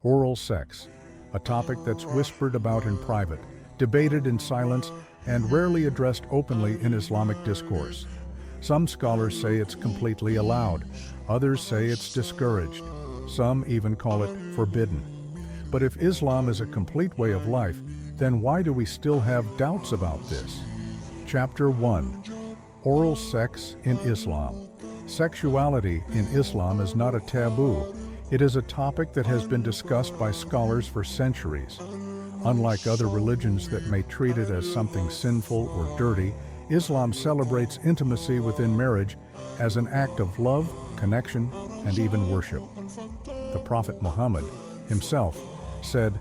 Oral sex, a topic that's whispered about in private, debated in silence, and rarely addressed openly in Islamic discourse. Some scholars say it's completely allowed, others say it's discouraged, some even call it forbidden. But if Islam is a complete way of life, then why do we still have doubts about this? Chapter 1. Oral sex in Islam. Sexuality in Islam is not a taboo. It is a topic that has been discussed by scholars for centuries. Unlike other religions that may treat it as something sinful or dirty, Islam celebrates intimacy within marriage as an act of love, connection, and even worship. The Prophet Muhammad himself said,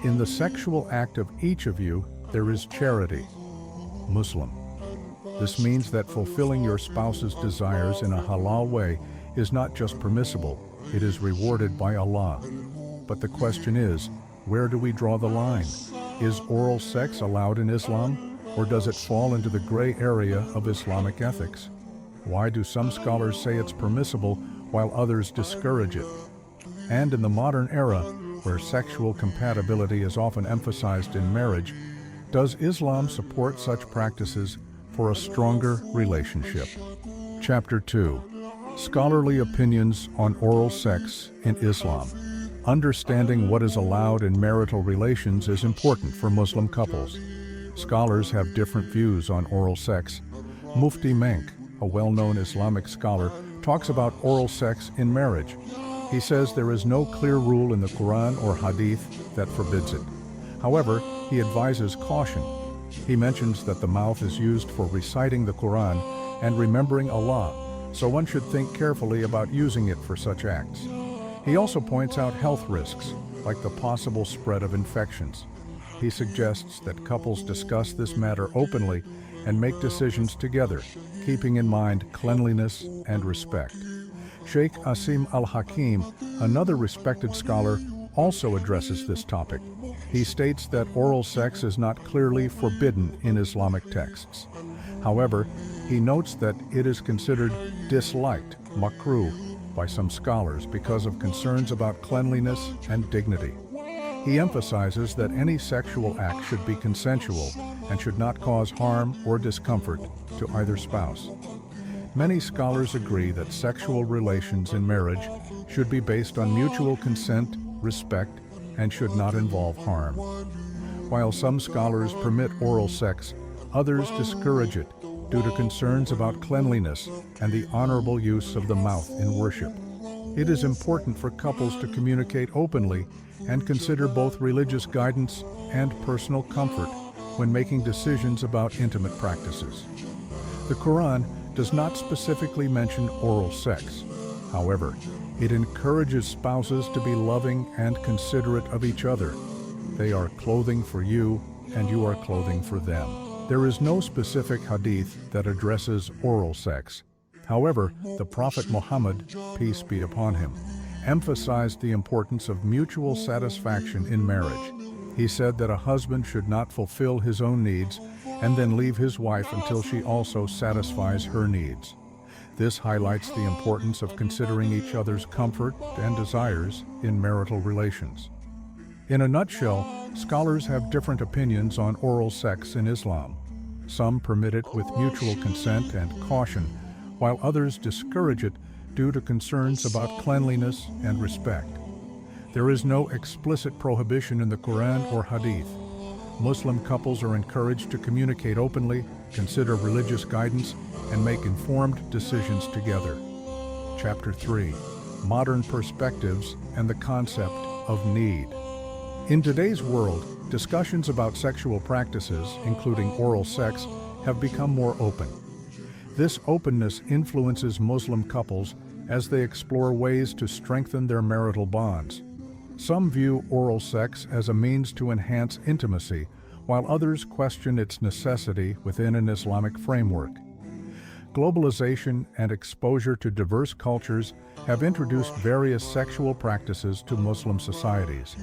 "In the sexual act of each of you, there is charity." Muslim. This means that fulfilling your spouse's desires in a halal way is not just permissible, it is rewarded by Allah. But the question is, where do we draw the line? Is oral sex allowed in Islam, or does it fall into the gray area of Islamic ethics? Why do some scholars say it's permissible while others discourage it? And in the modern era, where sexual compatibility is often emphasized in marriage, does Islam support such practices for a stronger relationship? Chapter 2. Scholarly opinions on oral sex in Islam. Understanding what is allowed in marital relations is important for Muslim couples. Scholars have different views on oral sex. Mufti Menk, a well-known Islamic scholar, talks about oral sex in marriage. He says there is no clear rule in the Quran or Hadith that forbids it. However, he advises caution. He mentions that the mouth is used for reciting the Quran and remembering Allah, so one should think carefully about using it for such acts. He also points out health risks, like the possible spread of infections. He suggests that couples discuss this matter openly and make decisions together, keeping in mind cleanliness and respect. Sheikh Asim al-Hakim, another respected scholar, also addresses this topic. He states that oral sex is not clearly forbidden in Islamic texts. However, he notes that it is considered disliked, makruh, by some scholars because of concerns about cleanliness and dignity. He emphasizes that any sexual act should be consensual and should not cause harm or discomfort to either spouse. Many scholars agree that sexual relations in marriage should be based on mutual consent, respect, and should not involve harm. While some scholars permit oral sex, others discourage it due to concerns about cleanliness and the honorable use of the mouth in worship. It is important for couples to communicate openly and consider both religious guidance and personal comfort when making decisions about intimate practices. The Quran does not specifically mention oral sex. However, it encourages spouses to be loving and considerate of each other. They are clothing for you, and you are clothing for them. There is no specific hadith that addresses oral sex. However, the Prophet Muhammad, peace be upon him, emphasized the importance of mutual satisfaction in marriage. He said that a husband should not fulfill his own needs and then leave his wife until she also satisfies her needs. This highlights the importance of considering each other's comfort and desires in marital relations. In a nutshell, scholars have different opinions on oral sex in Islam. Some permit it with mutual consent and caution, while others discourage it due to concerns about cleanliness and respect. There is no explicit prohibition in the Quran or Hadith. Muslim couples are encouraged to communicate openly, consider religious guidance, and make informed decisions together. Chapter 3. Modern Perspectives and the Concept of Need. In today's world, discussions about sexual practices, including oral sex, have become more open. This openness influences Muslim couples as they explore ways to strengthen their marital bonds. Some view oral sex as a means to enhance intimacy, while others question its necessity within an Islamic framework. Globalization and exposure to diverse cultures have introduced various sexual practices to Muslim societies.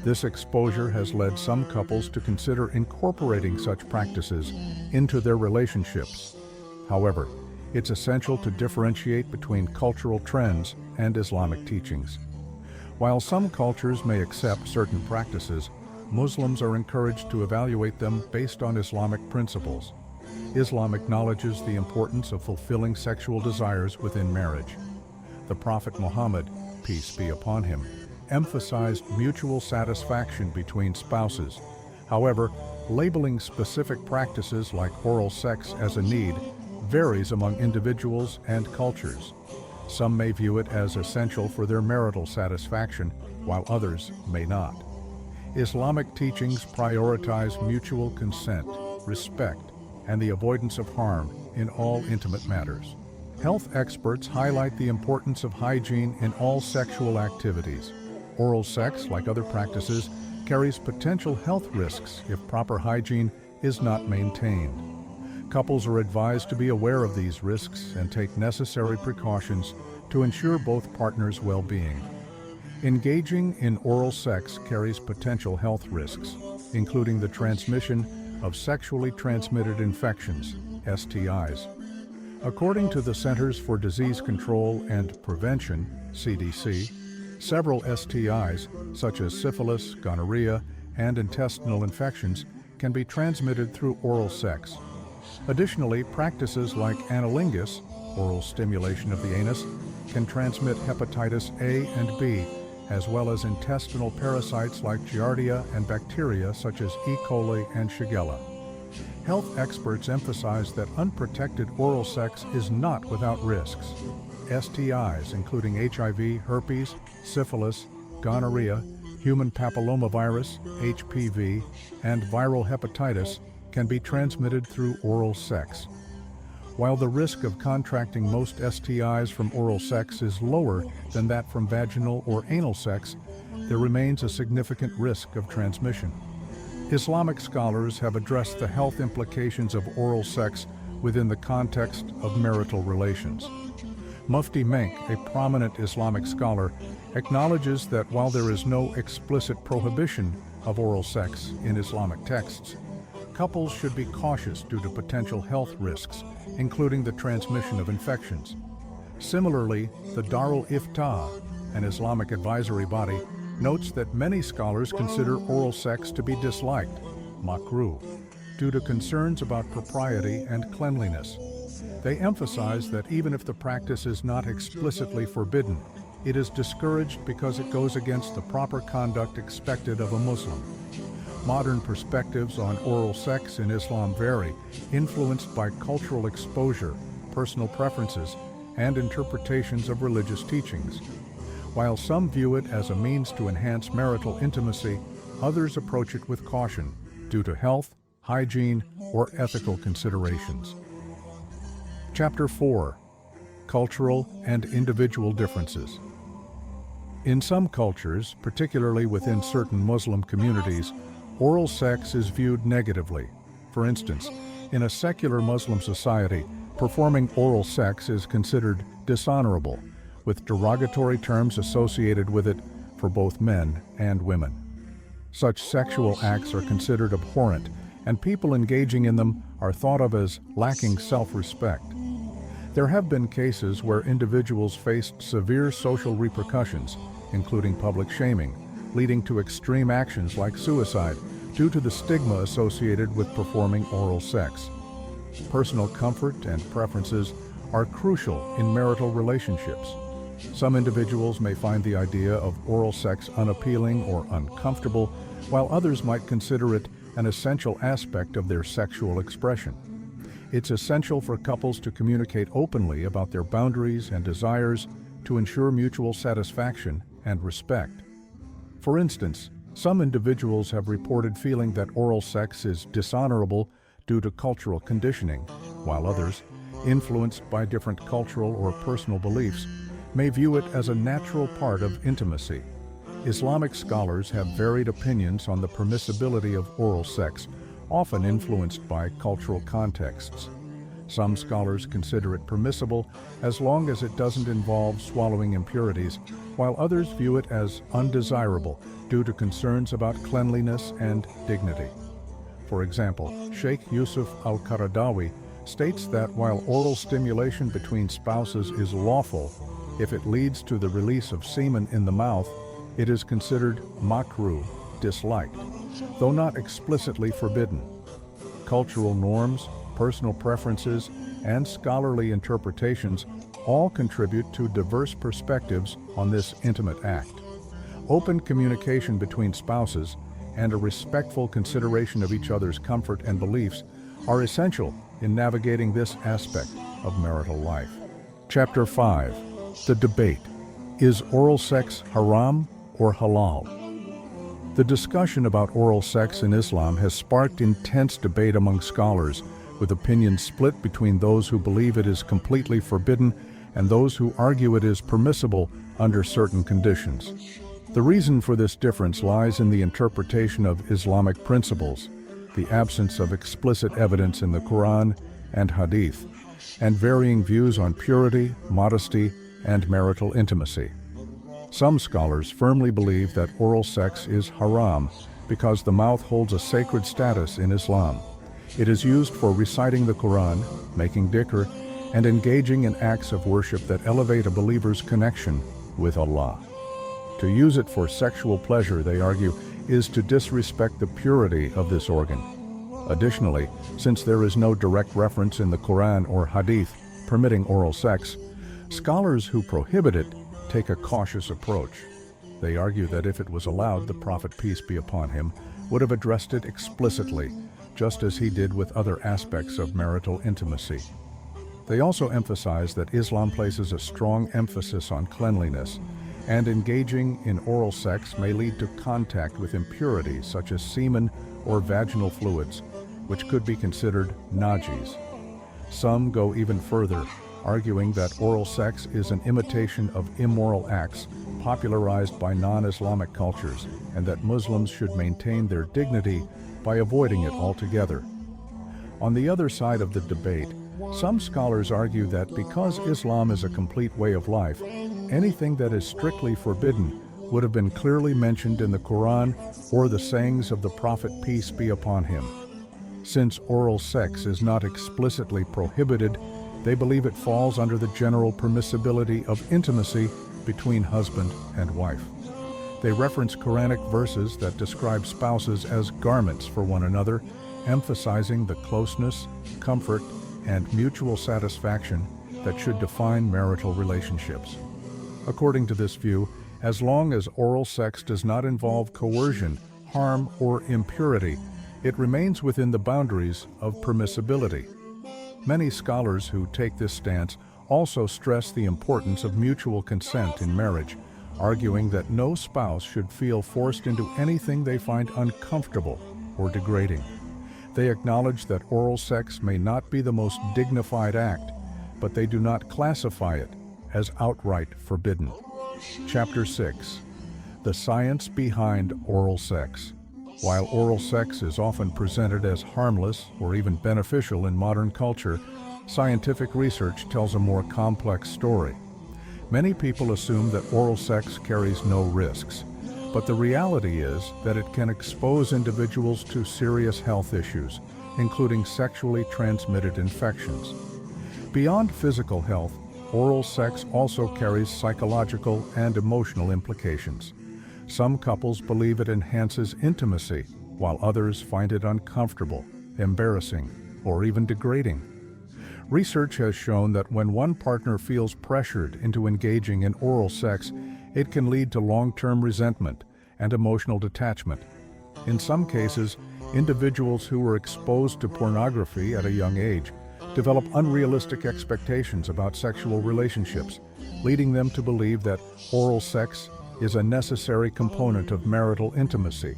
This exposure has led some couples to consider incorporating such practices into their relationships. However, it's essential to differentiate between cultural trends and Islamic teachings. While some cultures may accept certain practices, Muslims are encouraged to evaluate them based on Islamic principles. Islam acknowledges the importance of fulfilling sexual desires within marriage. The Prophet Muhammad, peace be upon him, emphasized mutual satisfaction between spouses. However, labeling specific practices like oral sex as a need varies among individuals and cultures. Some may view it as essential for their marital satisfaction, while others may not. Islamic teachings prioritize mutual consent, respect, and the avoidance of harm in all intimate matters. Health experts highlight the importance of hygiene in all sexual activities. Oral sex, like other practices, carries potential health risks if proper hygiene is not maintained. Couples are advised to be aware of these risks and take necessary precautions to ensure both partners' well-being. Engaging in oral sex carries potential health risks, including the transmission of sexually transmitted infections, STIs. According to the Centers for Disease Control and Prevention, CDC, several STIs, such as syphilis, gonorrhea, and intestinal infections, can be transmitted through oral sex. Additionally, practices like anilingus, oral stimulation of the anus, can transmit hepatitis A and B, as well as intestinal parasites like Giardia and bacteria such as E. coli and Shigella. Health experts emphasize that unprotected oral sex is not without risks. STIs, including HIV, herpes, syphilis, gonorrhea, human papillomavirus, HPV, and viral hepatitis, can be transmitted through oral sex. While the risk of contracting most STIs from oral sex is lower than that from vaginal or anal sex, there remains a significant risk of transmission. Islamic scholars have addressed the health implications of oral sex within the context of marital relations. Mufti Menk, a prominent Islamic scholar, acknowledges that while there is no explicit prohibition of oral sex in Islamic texts, couples should be cautious due to potential health risks, including the transmission of infections. Similarly, the Darul Iftah, an Islamic advisory body, notes that many scholars consider oral sex to be disliked, makruh, due to concerns about propriety and cleanliness. They emphasize that even if the practice is not explicitly forbidden, it is discouraged because it goes against the proper conduct expected of a Muslim. Modern perspectives on oral sex in Islam vary, influenced by cultural exposure, personal preferences, and interpretations of religious teachings. While some view it as a means to enhance marital intimacy, others approach it with caution due to health, hygiene, or ethical considerations. Chapter 4. Cultural and Individual Differences. In some cultures, particularly within certain Muslim communities, oral sex is viewed negatively. For instance, in a secular Muslim society, performing oral sex is considered dishonorable, with derogatory terms associated with it for both men and women. Such sexual acts are considered abhorrent, and people engaging in them are thought of as lacking self-respect. There have been cases where individuals faced severe social repercussions, including public shaming, leading to extreme actions like suicide due to the stigma associated with performing oral sex. Personal comfort and preferences are crucial in marital relationships. Some individuals may find the idea of oral sex unappealing or uncomfortable, while others might consider it an essential aspect of their sexual expression. It's essential for couples to communicate openly about their boundaries and desires to ensure mutual satisfaction and respect. For instance, some individuals have reported feeling that oral sex is dishonorable due to cultural conditioning, while others, influenced by different cultural or personal beliefs, may view it as a natural part of intimacy. Islamic scholars have varied opinions on the permissibility of oral sex, often influenced by cultural contexts. Some scholars consider it permissible as long as it doesn't involve swallowing impurities, while others view it as undesirable due to concerns about cleanliness and dignity. For example, Sheikh Yusuf al-Qaradawi states that while oral stimulation between spouses is lawful, if it leads to the release of semen in the mouth, It is considered makruh, disliked, though not explicitly forbidden. Cultural norms, personal preferences, and scholarly interpretations all contribute to diverse perspectives on this intimate act. Open communication between spouses and a respectful consideration of each other's comfort and beliefs are essential in navigating this aspect of marital life. Chapter 5. The debate. Is oral sex haram or halal? The discussion about oral sex in Islam has sparked intense debate among scholars, with opinions split between those who believe it is completely forbidden and those who argue it is permissible under certain conditions. The reason for this difference lies in the interpretation of Islamic principles, the absence of explicit evidence in the Quran and Hadith, and varying views on purity, modesty, and marital intimacy. Some scholars firmly believe that oral sex is haram because the mouth holds a sacred status in Islam. It is used for reciting the Quran, making dhikr, and engaging in acts of worship that elevate a believer's connection with Allah. To use it for sexual pleasure, they argue, is to disrespect the purity of this organ. Additionally, since there is no direct reference in the Quran or Hadith permitting oral sex, scholars who prohibit it take a cautious approach. They argue that if it was allowed, the Prophet, peace be upon him, would have addressed it explicitly, just as he did with other aspects of marital intimacy. They also emphasize that Islam places a strong emphasis on cleanliness, and engaging in oral sex may lead to contact with impurities such as semen or vaginal fluids, which could be considered najis. Some go even further, arguing that oral sex is an imitation of immoral acts popularized by non-Islamic cultures, and that Muslims should maintain their dignity by avoiding it altogether. On the other side of the debate, some scholars argue that because Islam is a complete way of life, anything that is strictly forbidden would have been clearly mentioned in the Quran or the sayings of the Prophet, peace be upon him. Since oral sex is not explicitly prohibited, they believe it falls under the general permissibility of intimacy between husband and wife. They reference Quranic verses that describe spouses as garments for one another, emphasizing the closeness, comfort, and mutual satisfaction that should define marital relationships. According to this view, as long as oral sex does not involve coercion, harm, or impurity, it remains within the boundaries of permissibility. Many scholars who take this stance also stress the importance of mutual consent in marriage, arguing that no spouse should feel forced into anything they find uncomfortable or degrading. They acknowledge that oral sex may not be the most dignified act, but they do not classify it as outright forbidden. Chapter 6. The science behind oral sex. While oral sex is often presented as harmless or even beneficial in modern culture, scientific research tells a more complex story. Many people assume that oral sex carries no risks, but the reality is that it can expose individuals to serious health issues, including sexually transmitted infections. Beyond physical health, oral sex also carries psychological and emotional implications. Some couples believe it enhances intimacy, while others find it uncomfortable, embarrassing, or even degrading. Research has shown that when one partner feels pressured into engaging in oral sex, it can lead to long-term resentment and emotional detachment. In some cases, individuals who were exposed to pornography at a young age develop unrealistic expectations about sexual relationships, leading them to believe that oral sex is a necessary component of marital intimacy.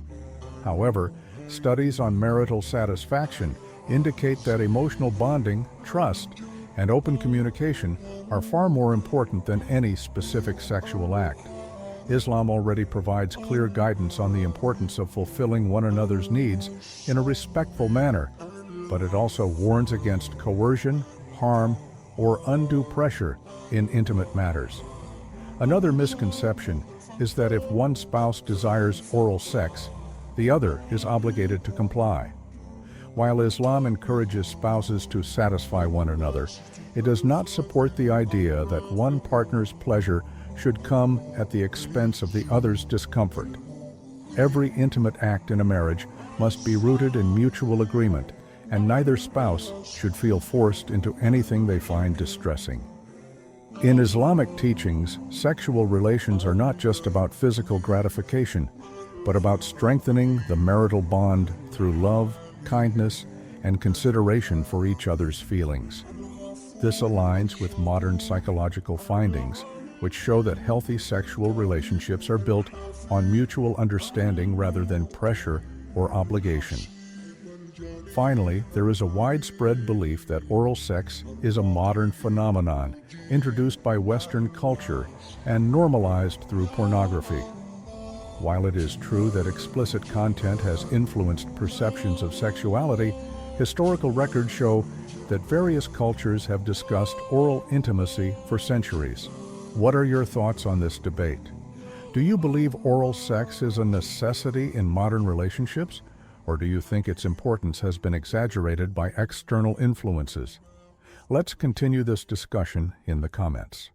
However, studies on marital satisfaction indicate that emotional bonding, trust, and open communication are far more important than any specific sexual act. Islam already provides clear guidance on the importance of fulfilling one another's needs in a respectful manner, but it also warns against coercion, harm, or undue pressure in intimate matters. Another misconception is that if one spouse desires oral sex, the other is obligated to comply. While Islam encourages spouses to satisfy one another, it does not support the idea that one partner's pleasure should come at the expense of the other's discomfort. Every intimate act in a marriage must be rooted in mutual agreement, and neither spouse should feel forced into anything they find distressing. In Islamic teachings, sexual relations are not just about physical gratification, but about strengthening the marital bond through love, kindness, and consideration for each other's feelings. This aligns with modern psychological findings, which show that healthy sexual relationships are built on mutual understanding rather than pressure or obligation. Finally, there is a widespread belief that oral sex is a modern phenomenon, introduced by Western culture and normalized through pornography. While it is true that explicit content has influenced perceptions of sexuality, historical records show that various cultures have discussed oral intimacy for centuries. What are your thoughts on this debate? Do you believe oral sex is a necessity in modern relationships? Or do you think its importance has been exaggerated by external influences? Let's continue this discussion in the comments.